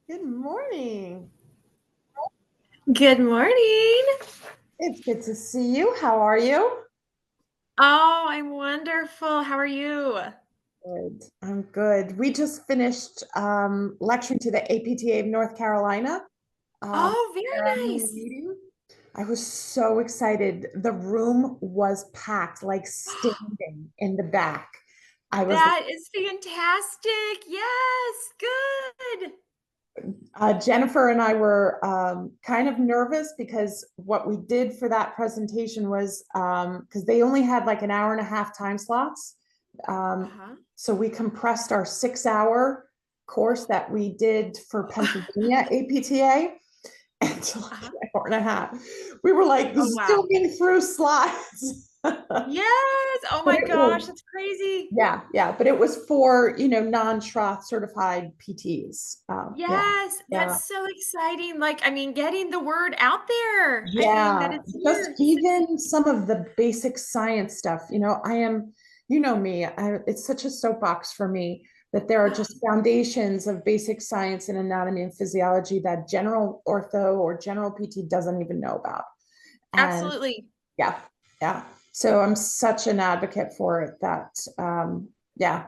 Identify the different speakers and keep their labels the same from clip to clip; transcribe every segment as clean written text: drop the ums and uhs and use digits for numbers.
Speaker 1: Good morning.
Speaker 2: Good morning.
Speaker 1: It's good to see you. How are you?
Speaker 2: Oh, I'm wonderful. How are you?
Speaker 1: Good. I'm good. We just finished lecturing to the APTA of North Carolina,
Speaker 2: Oh,
Speaker 1: their
Speaker 2: very
Speaker 1: annual
Speaker 2: nice.
Speaker 1: meeting. I was so excited. The room was packed, like standing in the back. I was
Speaker 2: That is fantastic. Yes, good.
Speaker 1: Jennifer and I were kind of nervous because what we did for that presentation was because they only had like an hour and a half time slots.
Speaker 2: Uh-huh.
Speaker 1: So we compressed our 6 hour course that we did for Pennsylvania APTA into like
Speaker 2: Uh-huh.
Speaker 1: an hour and a half. We were like
Speaker 2: Oh, wow.
Speaker 1: zooming through slides. But
Speaker 2: Yes. Oh my
Speaker 1: it was
Speaker 2: gosh, that's crazy.
Speaker 1: yeah, but it was for non-Schroth-certified PTs. Yeah,
Speaker 2: Yes,
Speaker 1: yeah.
Speaker 2: that's so exciting. Getting the word out there. That
Speaker 1: Yeah,
Speaker 2: it's
Speaker 1: just
Speaker 2: here.
Speaker 1: even some of the basic science stuff. I am, me, it's such a soapbox for me that there are just foundations of basic science in anatomy and physiology that general ortho or general PT doesn't even know about. And
Speaker 2: Absolutely.
Speaker 1: yeah, yeah. So I'm such an advocate for it that, yeah,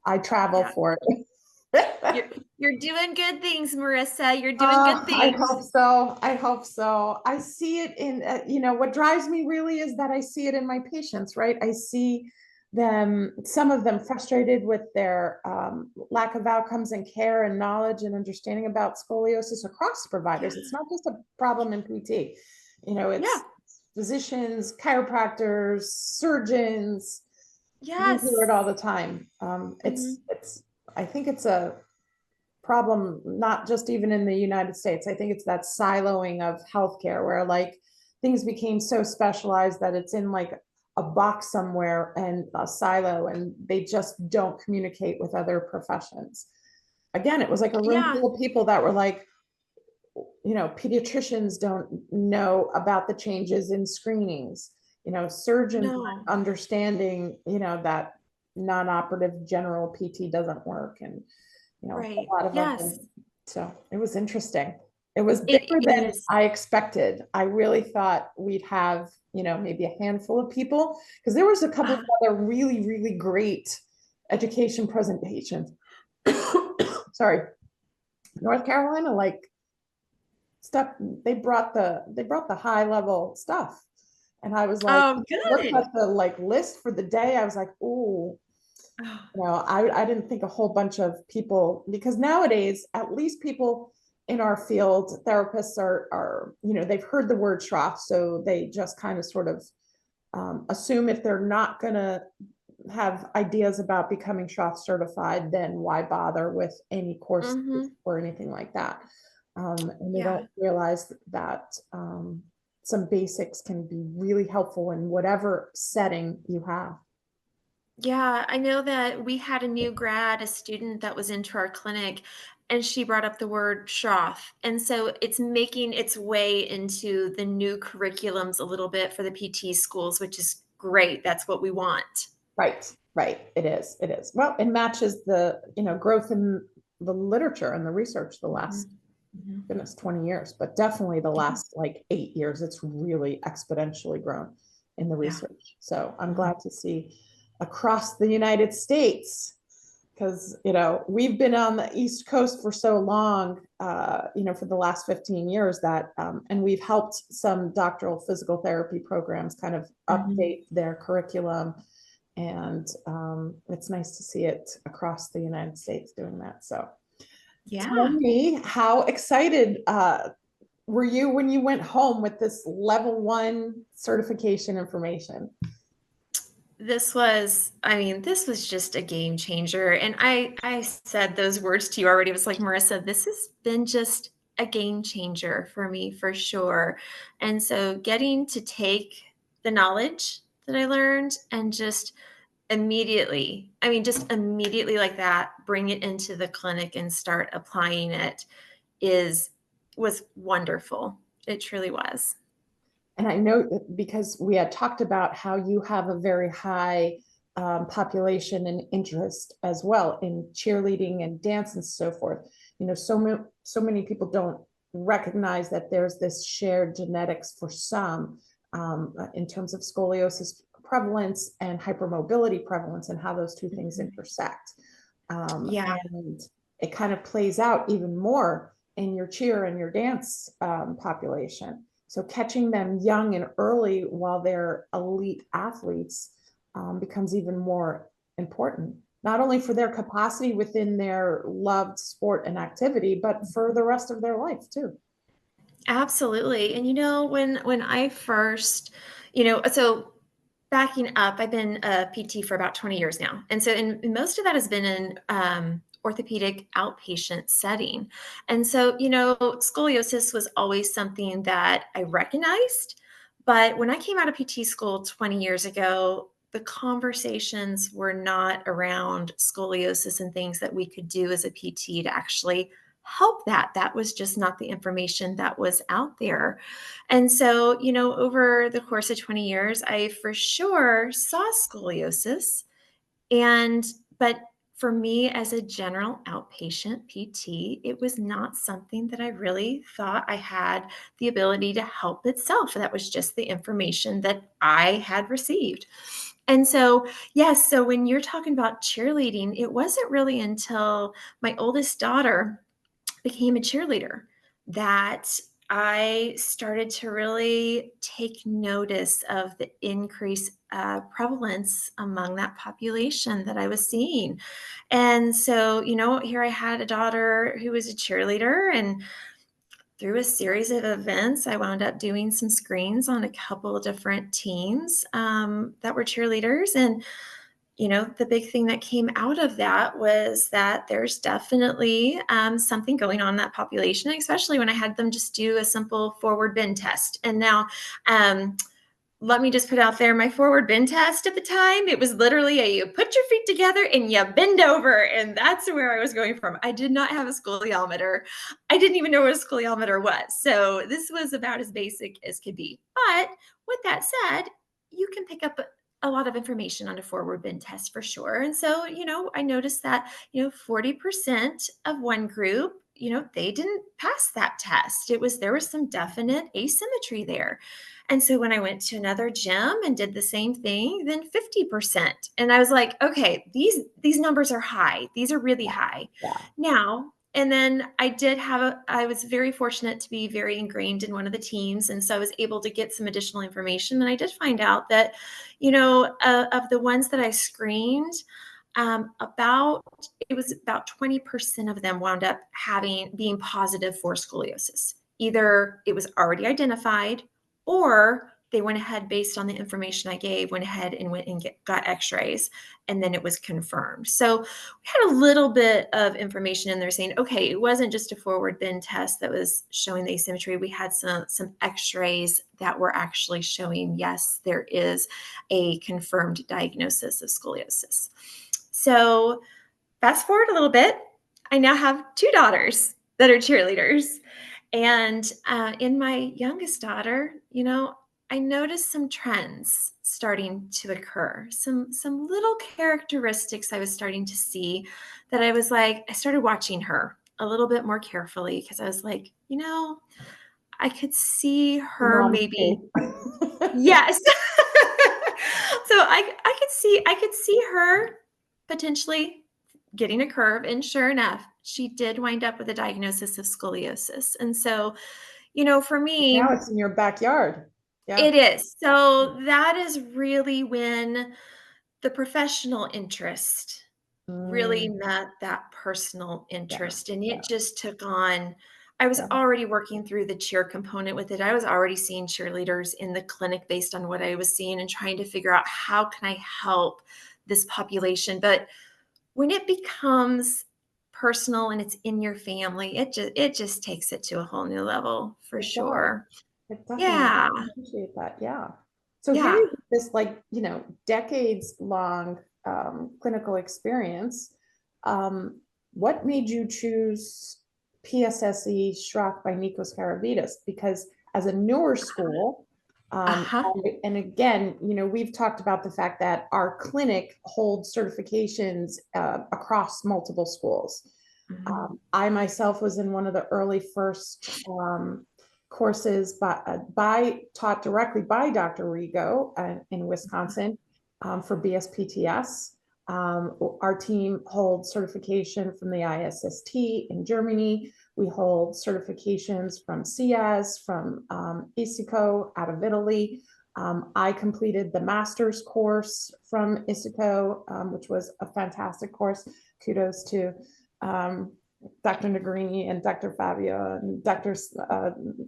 Speaker 1: I travel
Speaker 2: Yeah.
Speaker 1: for it.
Speaker 2: You're you're doing good things, Marissa. You're doing good
Speaker 1: I
Speaker 2: things.
Speaker 1: hope so. I hope so. I see it in, what drives me really is that I see it in my patients, right? I see them, some of them frustrated with their lack of outcomes and care and knowledge and understanding about scoliosis across
Speaker 2: Yeah.
Speaker 1: providers. It's not just a problem in PT,
Speaker 2: Yeah.
Speaker 1: it's physicians, chiropractors, surgeons. We hear it
Speaker 2: Yes.
Speaker 1: all the time. I think it's a problem, not just even in the United States. I think it's that siloing of healthcare where like things became so specialized that it's in like a box somewhere and a silo and they just don't communicate with other professions. Again, it was like a room
Speaker 2: Yeah.
Speaker 1: full of people that were like, pediatricians don't know about the changes in screenings, surgeons
Speaker 2: No.
Speaker 1: understanding, that non-operative general PT doesn't work and
Speaker 2: Right.
Speaker 1: a lot of other.
Speaker 2: Yes.
Speaker 1: So it was interesting. It was
Speaker 2: It
Speaker 1: bigger than
Speaker 2: is.
Speaker 1: I expected. I really thought we'd have, maybe a handful of people because there was a couple of
Speaker 2: Uh,
Speaker 1: other really, really great education presentations. Sorry, North Carolina, like stuff. They brought the high level stuff, and I was like,
Speaker 2: oh,
Speaker 1: I looked
Speaker 2: good.
Speaker 1: at the like list for the day. I was like, oh,
Speaker 2: Oh,
Speaker 1: I didn't think a whole bunch of people, because nowadays, at least people in our field, therapists are, they've heard the word Schroth, so they just kind of sort of assume if they're not going to have ideas about becoming Schroth certified, then why bother with any course
Speaker 2: mm-hmm.
Speaker 1: or anything like that? And they
Speaker 2: Yeah.
Speaker 1: don't realize that some basics can be really helpful in whatever setting you have.
Speaker 2: Yeah. I know that we had a new grad, a student that was into our clinic, and she brought up the word Schroth. And so it's making its way into the new curriculums a little bit for the PT schools, which is great. That's what we want.
Speaker 1: Right, right. It is. It is. Well, it matches the, growth in the literature and the research the last,
Speaker 2: Mhm. Mhm.
Speaker 1: goodness, 20 years, but definitely the last like 8 years, it's really exponentially grown in the
Speaker 2: Yeah.
Speaker 1: research. So I'm
Speaker 2: Mhm.
Speaker 1: glad to see across the United States, because, we've been on the East Coast for so long, for the last 15 years that, and we've helped some doctoral physical therapy programs kind of
Speaker 2: Mhm.
Speaker 1: update their curriculum, and it's nice to see it across the United States doing that. So tell
Speaker 2: Yeah.
Speaker 1: me, how excited were you when you went home with this level 1 certification information?
Speaker 2: This was just a game changer. And I said those words to you already. It was like, Marissa, this has been just a game changer for me for sure. And so getting to take the knowledge that I learned and just immediately like that, bring it into the clinic and start applying it is was wonderful. It truly was.
Speaker 1: And I know because we had talked about how you have a very high population and interest as well in cheerleading and dance and so forth. So many people don't recognize that there's this shared genetics for some in terms of scoliosis prevalence and hypermobility prevalence and how those two things intersect.
Speaker 2: Yeah.
Speaker 1: And it kind of plays out even more in your cheer and your dance population. So catching them young and early while they're elite athletes becomes even more important, not only for their capacity within their loved sport and activity, but for the rest of their life too.
Speaker 2: Absolutely. And when I first, so backing up, I've been a PT for about 20 years now. And so and most of that has been in orthopedic outpatient setting. And so, scoliosis was always something that I recognized. But when I came out of PT school 20 years ago, the conversations were not around scoliosis and things that we could do as a PT to actually help that. That was just not the information that was out there. And so, over the course of 20 years, I for sure saw scoliosis. But for me as a general outpatient PT, it was not something that I really thought I had the ability to help itself. That was just the information that I had received. And so, yes, so when you're talking about cheerleading, it wasn't really until my oldest daughter became a cheerleader that I started to really take notice of the increased prevalence among that population that I was seeing. And so, here I had a daughter who was a cheerleader, and through a series of events, I wound up doing some screens on a couple of different teams that were cheerleaders. And the big thing that came out of that was that there's definitely something going on in that population, especially when I had them just do a simple forward bend test. And now, let me just put out there my forward bend test at the time. It was literally you put your feet together and you bend over. And that's where I was going from. I did not have a scoliometer. I didn't even know what a scoliometer was. So this was about as basic as could be. But with that said, you can pick up a lot of information on a forward bend test for sure. And so, I noticed that, 40% of one group, they didn't pass that test. There was some definite asymmetry there. And so when I went to another gym and did the same thing, then 50%. And I was like, okay, these numbers are high. These are really high.
Speaker 1: Yeah.
Speaker 2: Now, and then I was very fortunate to be very ingrained in one of the teams. And so I was able to get some additional information. And I did find out that, of the ones that I screened, it was about 20% of them wound up being positive for scoliosis. Either it was already identified, or they went ahead based on the information I gave, went ahead and got x-rays, and then it was confirmed. So we had a little bit of information in there saying, okay, it wasn't just a forward bend test that was showing the asymmetry. We had some x-rays that were actually showing, yes, there is a confirmed diagnosis of scoliosis. So fast forward a little bit, I now have two daughters that are cheerleaders. And in my youngest daughter, I noticed some trends starting to occur, some little characteristics I was starting to see that I started watching her a little bit more carefully because I was like, I could see her
Speaker 1: Mom
Speaker 2: maybe.
Speaker 1: too.
Speaker 2: Yes. So I could see her potentially getting a curve. And sure enough, she did wind up with a diagnosis of scoliosis. And so, for
Speaker 1: Now
Speaker 2: me,
Speaker 1: it's in your backyard. Yeah.
Speaker 2: it is. So that is really when the professional interest really
Speaker 1: Mm,
Speaker 2: met that personal
Speaker 1: yeah.
Speaker 2: interest. And
Speaker 1: Yeah.
Speaker 2: it just took on. I was
Speaker 1: Yeah.
Speaker 2: already working through the cheer component with it. I was already seeing cheerleaders in the clinic based on what I was seeing and trying to figure out how can I help this population. But when it becomes personal and it's in your family, it just takes it to a whole new level for
Speaker 1: It does.
Speaker 2: sure.
Speaker 1: It definitely does.
Speaker 2: Yeah.
Speaker 1: I appreciate that. Yeah. So here
Speaker 2: Yeah.
Speaker 1: you have this decades long clinical experience. What made you choose PSSE Schroth by Nikos Karavidas? Because as a newer school,
Speaker 2: Uh-huh.
Speaker 1: And again, we've talked about the fact that our clinic holds certifications across multiple schools.
Speaker 2: Mhm.
Speaker 1: I myself was in one of the early first courses taught directly by Dr. Rigo in Wisconsin for BSPTS. Our team holds certification from the ISST in Germany. We hold certifications from CIAS, from ISICO out of Italy. I completed the master's course from ISICO, which was a fantastic course. Kudos to Dr. Negrini and Dr. Fabio and Dr.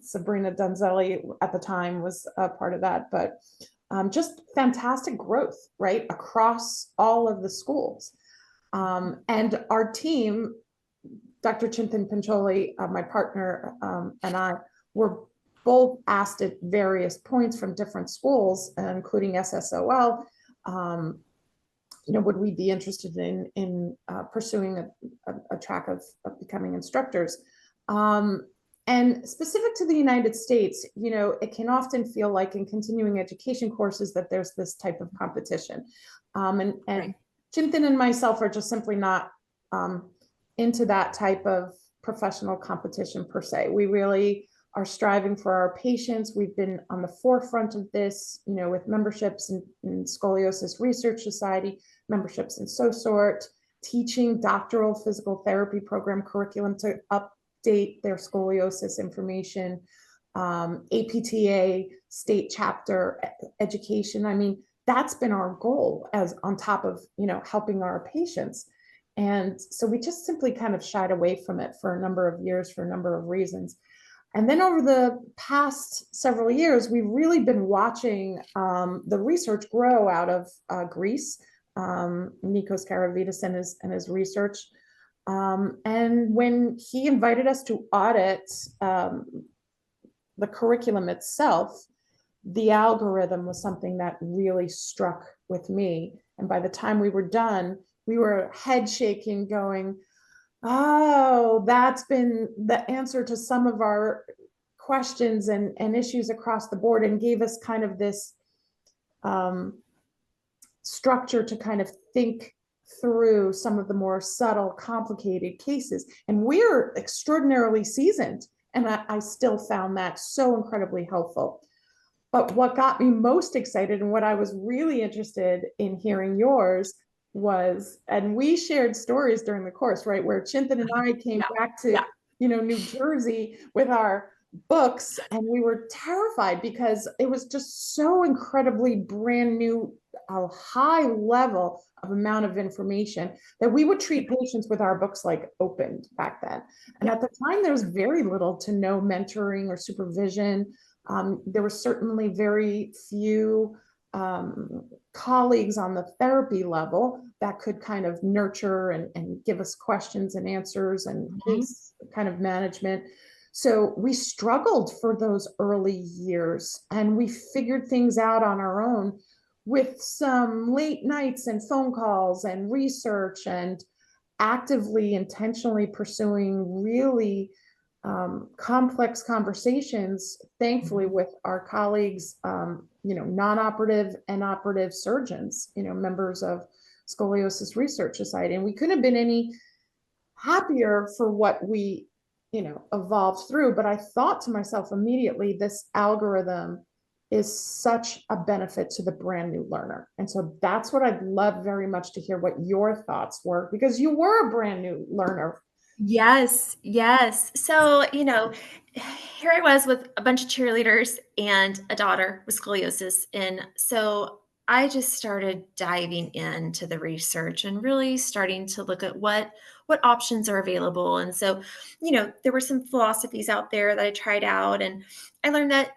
Speaker 1: Sabrina Donzelli at the time was a part of that. But just fantastic growth, right, across all of the schools. And our team, Dr. Chintan Pancholi, my partner, and I were both asked at various points from different schools, including SSOL, would we be interested in pursuing a track of becoming instructors? And specific to the United States, it can often feel like in continuing education courses that there's this type of competition. And
Speaker 2: Right.
Speaker 1: Chintan and myself are just simply not into that type of professional competition per se. We really are striving for our patients. We've been on the forefront of this, with memberships in Scoliosis Research Society, memberships in SOSORT, teaching doctoral physical therapy program curriculum to update their scoliosis information, APTA state chapter education. I mean, that's been our goal as on top of, helping our patients. And so we just simply kind of shied away from it for a number of years for a number of reasons. And then over the past several years, we've really been watching the research grow out of Greece, Nikos Karavitis and his research. And when he invited us to audit the curriculum itself, the algorithm was something that really struck with me. And by the time we were done, we were head shaking, going, oh, that's been the answer to some of our questions and issues across the board, and gave us kind of this structure to kind of think through some of the more subtle, complicated cases. And we're extraordinarily seasoned. And I still found that so incredibly helpful. But what got me most excited and what I was really interested in hearing yours was, and we shared stories during the course, right, where Chintan and I came
Speaker 2: Yeah.
Speaker 1: back to,
Speaker 2: Yeah.
Speaker 1: New Jersey with our books, and we were terrified because it was just so incredibly brand new, a high level of amount of information that we would treat patients with our books like opened back then. And
Speaker 2: Yeah.
Speaker 1: at the time, there was very little to no mentoring or supervision. There were certainly very few colleagues on the therapy level that could kind of nurture and give us questions and answers and case kind of management. So we struggled for those early years, and we figured things out on our own with some late nights and phone calls and research, and actively, intentionally pursuing really complex conversations, thankfully, with our colleagues, non-operative and operative surgeons, members of Scoliosis Research Society. And we couldn't have been any happier for what we, evolved through. But I thought to myself immediately, this algorithm is such a benefit to the brand new learner. And so that's what I'd love very much to hear what your thoughts were, because you were a brand new learner.
Speaker 2: Yes, yes. So, here I was with a bunch of cheerleaders and a daughter with scoliosis. And so I just started diving into the research and really starting to look at what options are available. And so, there were some philosophies out there that I tried out, and I learned that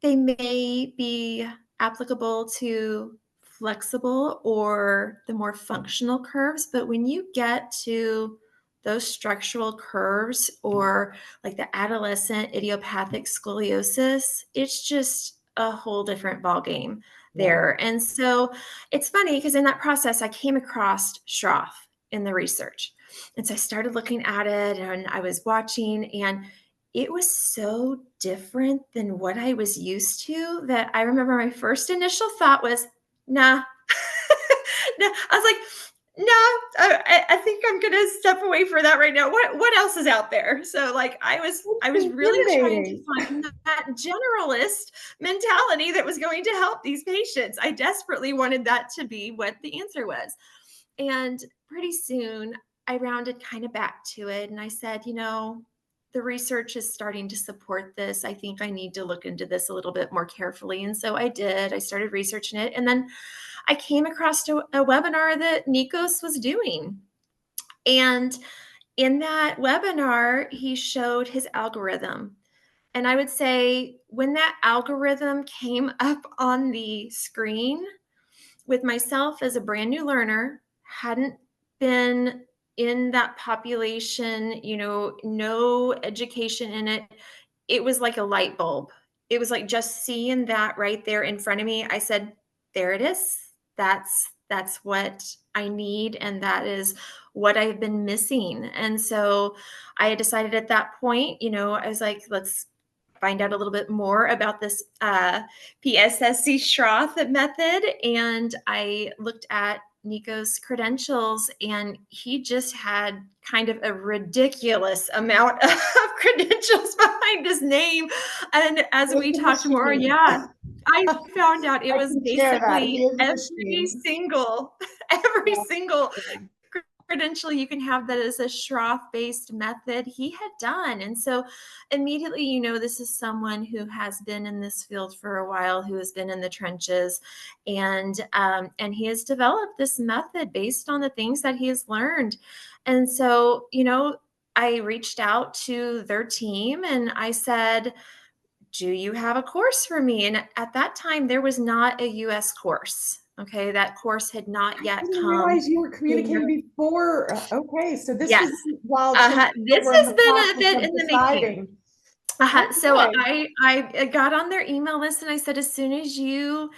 Speaker 2: they may be applicable to flexible or the more functional curves, but when you get to those structural curves or like the adolescent idiopathic scoliosis, it's just a whole different ballgame
Speaker 1: Yeah.
Speaker 2: there. And so it's funny because in that process, I came across Schroth in the research. And so I started looking at it and I was watching, and it was so different than what I was used to that I remember my first initial thought was, nah. No, I was like, no, I think I'm gonna step away for that right now. What else is out there? So like I
Speaker 1: It's
Speaker 2: was really trying to
Speaker 1: intimidating.
Speaker 2: find that generalist mentality that was going to help these patients. I desperately wanted that to be what the answer was. And pretty soon I rounded kind of back to it and I said, the research is starting to support this. I think I need to look into this a little bit more carefully. And so I did. I started researching it. And then I came across a webinar that Nikos was doing. And in that webinar, he showed his algorithm. And I would say when that algorithm came up on the screen with myself as a brand new learner, hadn't been in that population, no education in it, it was like a light bulb. It was like just seeing that right there in front of me. I said, there it is. That's what I need. And that is what I've been missing. And so I had decided at that point, I was like, let's find out a little bit more about this PSSE Schroth method. And I looked at Nico's credentials, and he just had kind of a ridiculous amount of credentials behind his name. And as
Speaker 1: He
Speaker 2: we
Speaker 1: is a
Speaker 2: talked more,
Speaker 1: machine.
Speaker 2: yeah, I found out it
Speaker 1: I
Speaker 2: was
Speaker 1: can share that. He
Speaker 2: basically
Speaker 1: is a
Speaker 2: every
Speaker 1: machine.
Speaker 2: single, every
Speaker 1: Yeah,
Speaker 2: single
Speaker 1: yeah.
Speaker 2: credential you can have that is a Schroth-based method he had done. And so immediately, this is someone who has been in this field for a while, who has been in the trenches, and he has developed this method based on the things that he has learned. And so, I reached out to their team and I said, do you have a course for me? And at that time, there was not a US course. Okay. That course had not
Speaker 1: I
Speaker 2: yet
Speaker 1: didn't
Speaker 2: come.
Speaker 1: realize you were communicating before. Okay, so this
Speaker 2: Yes.
Speaker 1: was while children
Speaker 2: This
Speaker 1: were in
Speaker 2: has
Speaker 1: the
Speaker 2: been a
Speaker 1: process
Speaker 2: bit
Speaker 1: of
Speaker 2: in the making.
Speaker 1: deciding.
Speaker 2: So
Speaker 1: Okay.
Speaker 2: I got on their email list and I said, as soon as you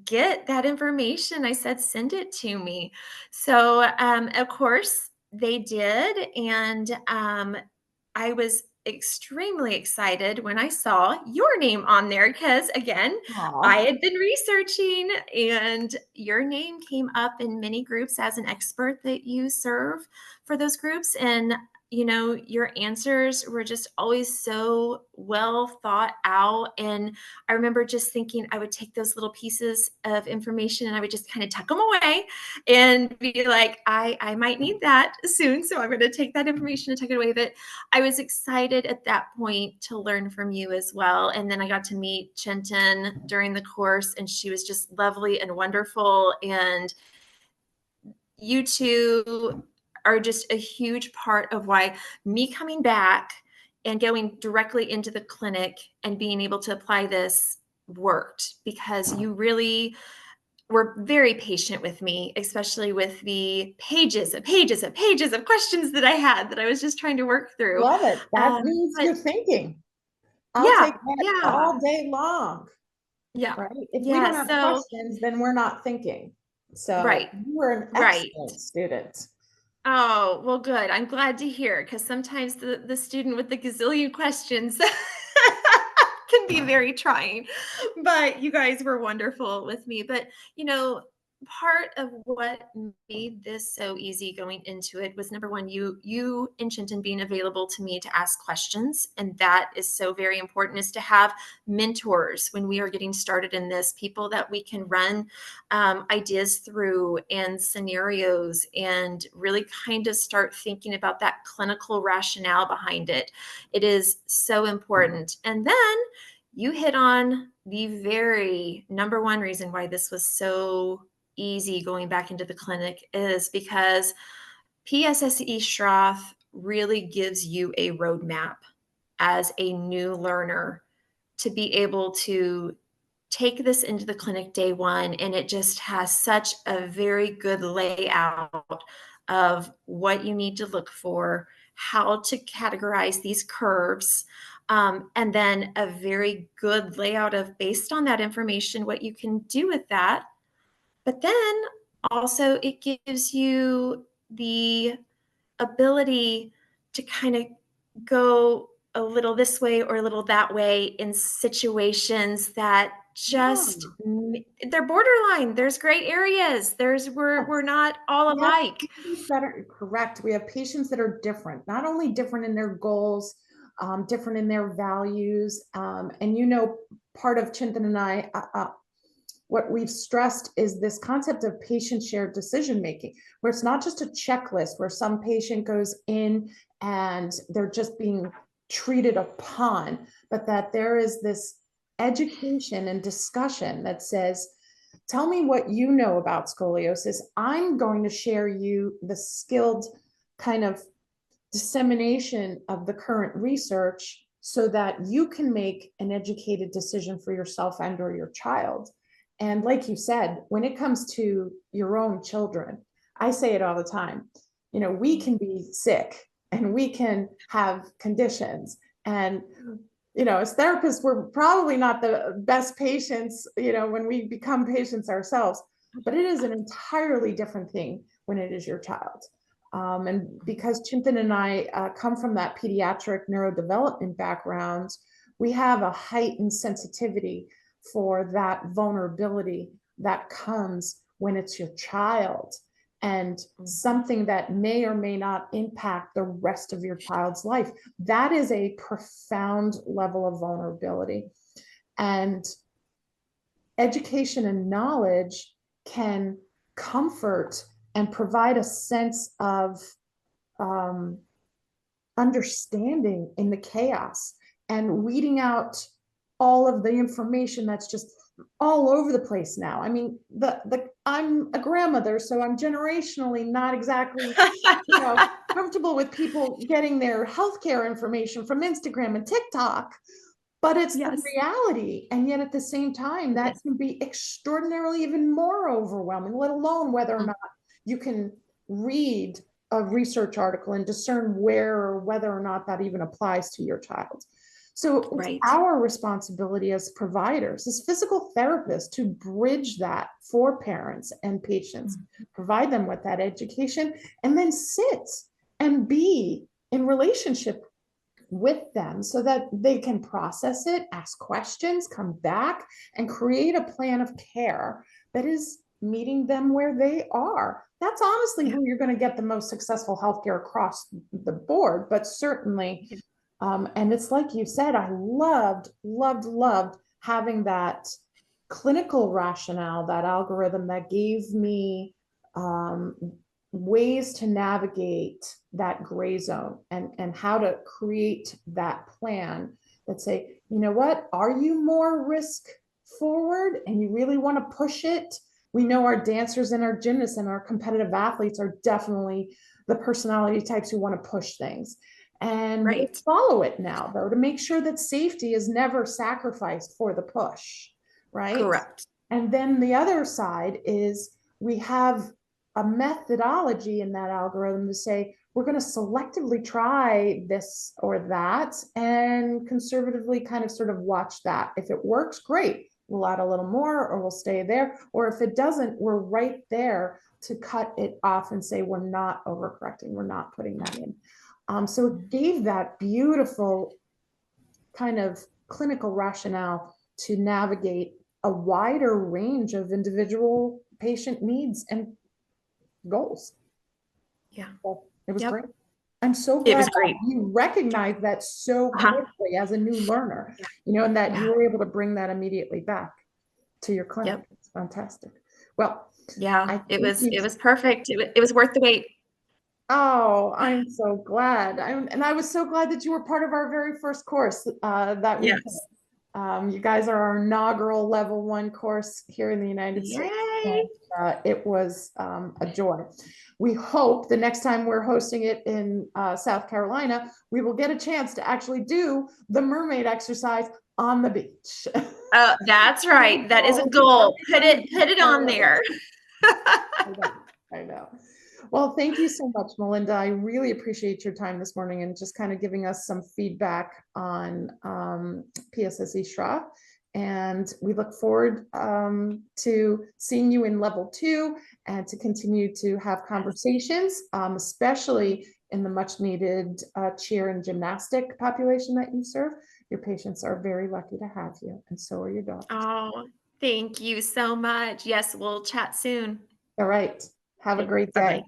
Speaker 2: get that information, I said, send it to me. So of course they did. And I was extremely excited when I saw your name on there because, again, I
Speaker 1: Aw.
Speaker 2: had been researching and your name came up in many groups as an expert that you serve for those groups. And your answers were just always so well thought out. And I remember just thinking I would take those little pieces of information and I would just kind of tuck them away and be like, I might need that soon. So I'm going to take that information and tuck it away. But I was excited at that point to learn from you as well. And then I got to meet Chintan during the course, and she was just lovely and wonderful. And you two are just a huge part of why me coming back and going directly into the clinic and being able to apply this worked, because you really were very patient with me, especially with the pages and pages and pages of questions that I had that I was just trying to work through.
Speaker 1: Love it. That means
Speaker 2: But
Speaker 1: you're thinking. I'll take
Speaker 2: yeah,
Speaker 1: that
Speaker 2: yeah,
Speaker 1: all day long,
Speaker 2: yeah,
Speaker 1: right? If we
Speaker 2: yeah.
Speaker 1: don't have
Speaker 2: So,
Speaker 1: questions, then we're not thinking. So
Speaker 2: right,
Speaker 1: you were an
Speaker 2: right.
Speaker 1: excellent student.
Speaker 2: Oh, well, good. I'm glad to hear, because sometimes the student with the gazillion questions can be very trying. But you guys were wonderful with me. But, part of what made this so easy going into it was, number one, you and Chinton being available to me to ask questions. And that is so very important, is to have mentors when we are getting started in this, people that we can run ideas through and scenarios and really kind of start thinking about that clinical rationale behind it. It is so important. And then you hit on the very number one reason why this was so easy going back into the clinic, is because PSSE Schroth really gives you a roadmap as a new learner to be able to take this into the clinic day one. And it just has such a very good layout of what you need to look for, how to categorize these curves, and then a very good layout of, based on that information, what you can do with that. But then also it gives you the ability to kind of go a little this way or a little that way in situations that just they're borderline. There's gray areas. We're not all
Speaker 1: We have
Speaker 2: alike.
Speaker 1: patients that are correct. We have patients that are different, not only different in their goals, different in their values. And part of Chintan and I, what we've stressed is this concept of patient-shared decision-making, where it's not just a checklist where some patient goes in and they're just being treated upon, but that there is this education and discussion that says, tell me what you know about scoliosis. I'm going to share you the skilled kind of dissemination of the current research so that you can make an educated decision for yourself and or your child. And like you said, when it comes to your own children, I say it all the time, we can be sick and we can have conditions, and as therapists, we're probably not the best patients, when we become patients ourselves, but it is an entirely different thing when it is your child. And because Chintan and I come from that pediatric neurodevelopment background, we have a heightened sensitivity for that vulnerability that comes when it's your child, and something that may or may not impact the rest of your child's life. That is a profound level of vulnerability. And education and knowledge can comfort and provide a sense of understanding in the chaos, and weeding out all of the information that's just all over the place now. I mean, I'm a grandmother, so I'm generationally not exactly comfortable with people getting their healthcare information from Instagram and TikTok, but it's the reality. And yet at the same time, that can be extraordinarily even more overwhelming, let alone whether or not you can read a research article and discern where or whether or not that even applies to your child. So it's our responsibility as providers, as physical therapists, to bridge that for parents and patients, provide them with that education, and then sit and be in relationship with them so that they can process it, ask questions, come back, and create a plan of care that is meeting them where they are. That's honestly who you're going to get the most successful healthcare across the board, but certainly. And it's like you said, I loved having that clinical rationale, that algorithm that gave me ways to navigate that gray zone, and how to create that plan that say, you know what, are you more risk forward and you really want to push it? We know our dancers and our gymnasts and our competitive athletes are definitely the personality types who want to push things. And we follow it now, though, to make sure that safety is never sacrificed for the push, right?
Speaker 2: Correct.
Speaker 1: And then the other side is we have a methodology in that algorithm to say, we're going to selectively try this or that and conservatively kind of sort of watch that. If it works, great. We'll add a little more, or we'll stay there. Or if it doesn't, we're right there to cut it off and say, we're not overcorrecting. We're not putting that in. So it gave that beautiful kind of clinical rationale to navigate a wider range of individual patient needs and goals.
Speaker 2: Yeah.
Speaker 1: So it was great. I'm so glad that you recognize that so quickly as a new learner, and that you were able to bring that immediately back to your clinic. It's fantastic. Well,
Speaker 2: it was perfect. It was worth the wait.
Speaker 1: Oh, I'm so glad. And I was so glad that you were part of our very first course that weekend. You guys are our inaugural level 1 course here in the United States. And, it was a joy. We hope the next time we're hosting it in South Carolina, we will get a chance to actually do the mermaid exercise on the beach.
Speaker 2: Oh, that's right. That is a goal. Put it on there.
Speaker 1: I know. Well, thank you so much, Melinda. I really appreciate your time this morning and just kind of giving us some feedback on PSSE Schroth. And we look forward to seeing you in level 2 and to continue to have conversations, especially in the much needed cheer and gymnastic population that you serve. Your patients are very lucky to have you, and so are your daughters.
Speaker 2: Oh, thank you so much. Yes, we'll chat soon.
Speaker 1: All right. Have a
Speaker 2: Okay,
Speaker 1: great
Speaker 2: bye-bye.
Speaker 1: day.